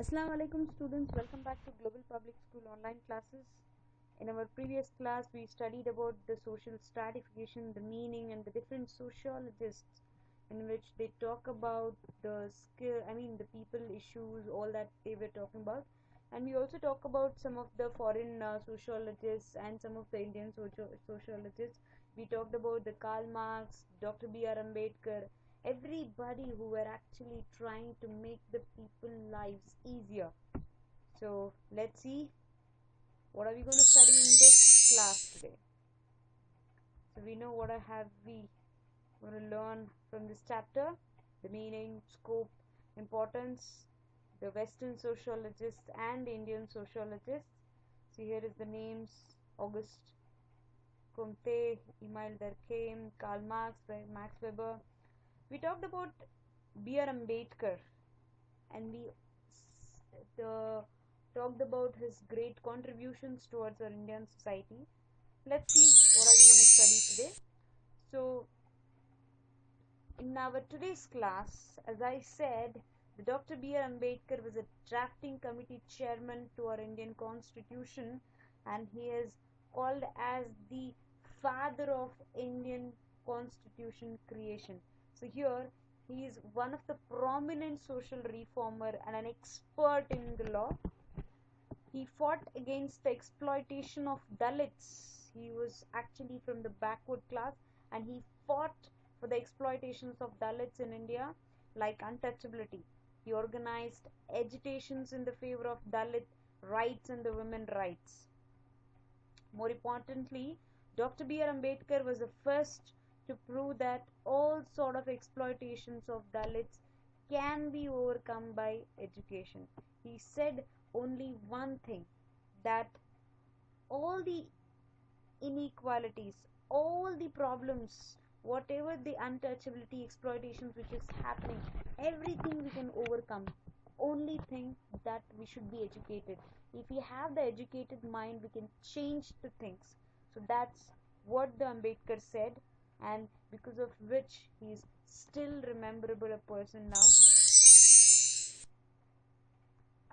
Assalamu alaikum students, welcome back to Global Public School online classes. In our previous class we studied about the social stratification, the meaning and the different sociologists in which they talk about the the people issues, all that they were talking about. And we also talk about some of the foreign sociologists and some of the Indian sociologists. We talked about the Karl Marx, Dr. B.R. Ambedkar, everybody who were actually trying to make the people lives easier. So let's see what are we going to study in this class today. So we know what we going to learn from this chapter: the meaning, scope, importance, the Western sociologists and the Indian sociologists. So here is the names: Auguste Comte, Emile Durkheim, Karl Marx, Max Weber. We talked about B.R. Ambedkar, and we talked about his great contributions towards our Indian society. Let's see what are we going to study today. So in our today's class, as I said, the Dr. B.R. Ambedkar was a drafting committee chairman to our Indian constitution, and he is called as the father of Indian constitution creation. So here he is one of the prominent social reformer and an expert in the law. He fought against the exploitation of Dalits. He was actually from the backward class, and he fought for the exploitations of Dalits in India, like untouchability. He organized agitations in the favor of Dalit rights and the women rights. More importantly, Dr. B.R. Ambedkar was the first to prove that all sort of exploitations of Dalits can be overcome by education. He said only one thing, that all the inequalities, all the problems, whatever the untouchability, exploitations which is happening, everything we can overcome. Only thing that we should be educated. If we have the educated mind, we can change the things. So that's what the Ambedkar said, and because of which he is still rememberable a person now.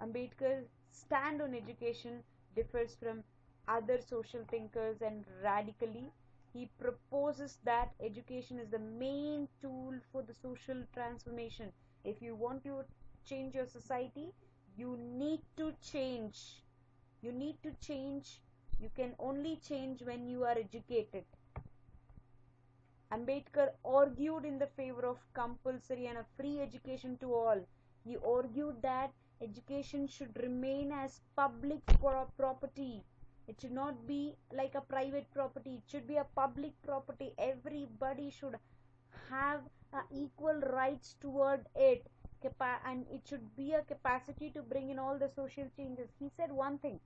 Ambedkar's stand on education differs from other social thinkers, and radically he proposes that education is the main tool for the social transformation. If you want to change your society, you need to change. You need to change. You can only change when you are educated. Ambedkar argued in the favor of compulsory and a free education to all. He argued that education should remain as public property. It should not be like a private property. It should be a public property. Everybody should have equal rights toward it, and it should be a capacity to bring in all the social changes. He said one thing: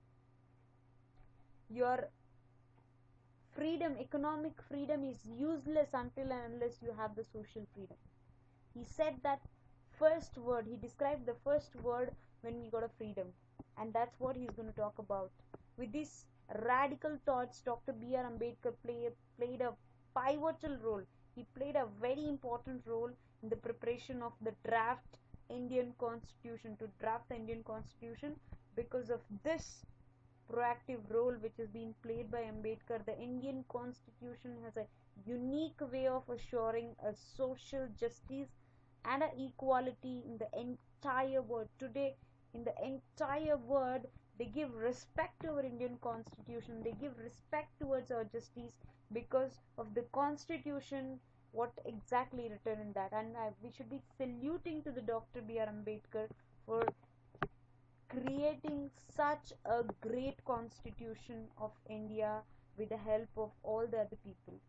your freedom, economic freedom, is useless until and unless you have the social freedom. He said that first word, he described the first word when we got a freedom, and that's what he's going to talk about. With these radical thoughts, Dr. B.R. Ambedkar played a pivotal role. He played a very important role in the preparation of the Indian Constitution, to draft the Indian Constitution. Because of this proactive role which has been played by Ambedkar, the Indian Constitution has a unique way of assuring a social justice and a equality in the entire world. Today, in the entire world, they give respect to our Indian Constitution. They give respect towards our justice because of the Constitution, what exactly written in that. And we should be saluting to the Dr. B.R. Ambedkar for creating such a great constitution of India with the help of all the other people.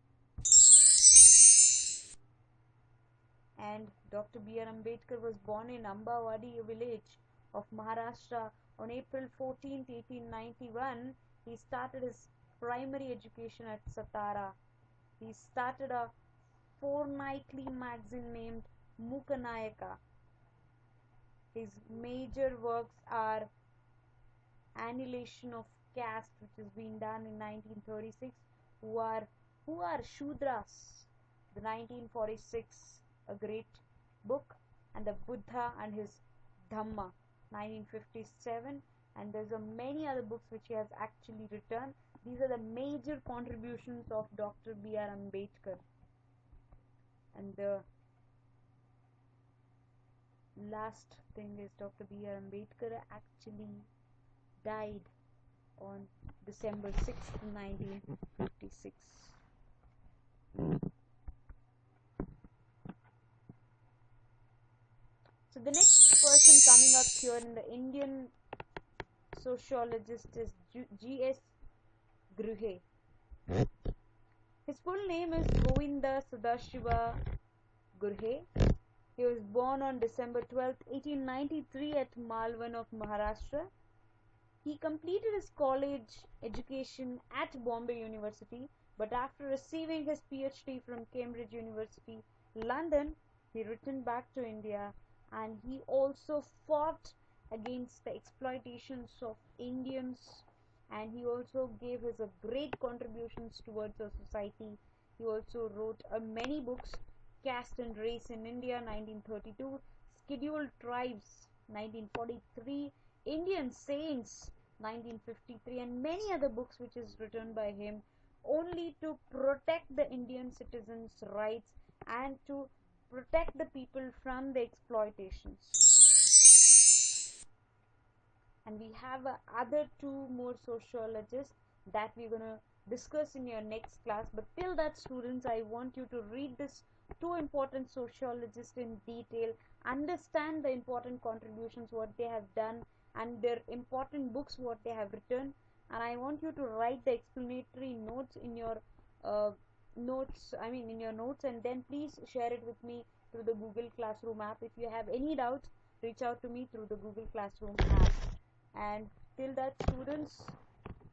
And Dr. B.R. Ambedkar was born in Ambawadi village of Maharashtra on April 14, 1891. He started his primary education at Satara. He started a fortnightly magazine named Mukanayaka. His major works are Annihilation of Caste, which has been done in 1936, who are Shudras, the 1946, a great book, and the Buddha and his Dhamma, 1957, and there's a many other books which he has actually written. These are the major contributions of Dr. B.R. Ambedkar. And the last thing is Dr. B.R. Ambedkar actually died on December 6th, 1956. So the next person coming up here in the Indian sociologist is G.S. Gruhe. His full name is Govinda Sadashiva Gruhe. He was born on December 12, 1893 at Malvan of Maharashtra. He completed his college education at Bombay University, but after receiving his PhD from Cambridge University, London, he returned back to India, and he also fought against the exploitations of Indians, and he also gave his great contributions towards the society. He also wrote many books: Caste and Race in India, 1932, Scheduled Tribes, 1943, Indian Saints, 1953, and many other books which is written by him only to protect the Indian citizens' rights and to protect the people from the exploitations. And we have other two more sociologists that we're gonna discuss in your next class. But till that, students, I want you to read this two important sociologists in detail, understand the important contributions what they have done and their important books what they have written, and I want you to write the explanatory notes in your in your notes, and then please share it with me through the Google Classroom app. If you have any doubts, reach out to me through the Google Classroom app. And till that, students,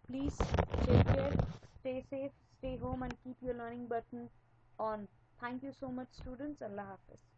please take care, stay safe, stay home, and keep your learning button on. Thank you so much, students. Allah Hafiz.